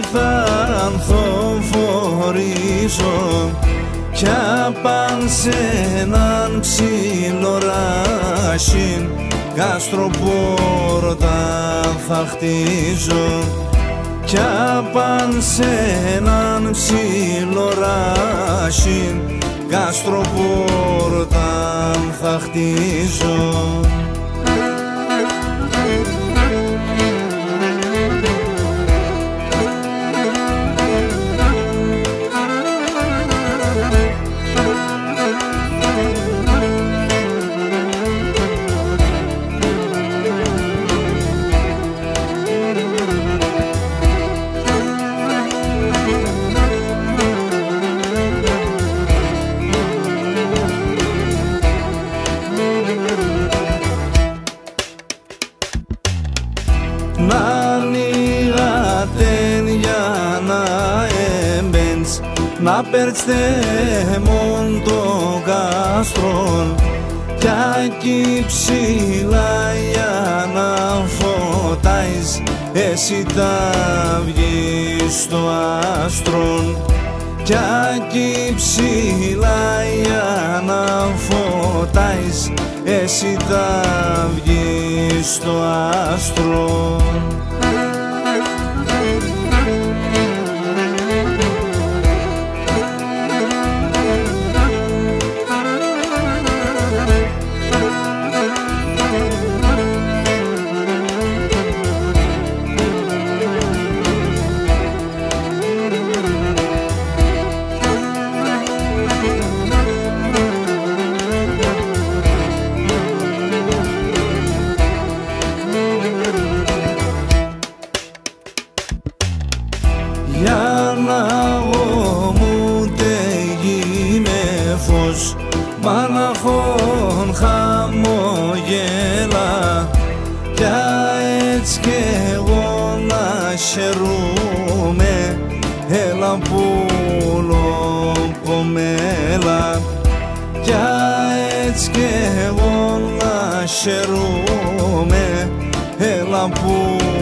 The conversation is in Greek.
θα ανθοφορήσω κι απάν σε έναν ψιλοράσιν γαστροπόρτα θα χτίζω κι απάν σε έναν ψιλοράσιν γαστροπόρτα θα χτίζω. Να ανοίγατεν για να έμπαινς, να περτστε μόν το γάστρον κι εκεί ψηλά για να φωτάεις εσύ τα βγεις στο άστρον κι εκεί ψηλά για να φωτάεις εσύ τα βγεις στο άστρο. Για να μου τεγεί με φως μάναχον χαμογέλα κι έτσι κι εγώ να χαιρούμε έλα πουλο κομμέλα κι έτσι κι εγώ να χαιρούμε έλα πουλο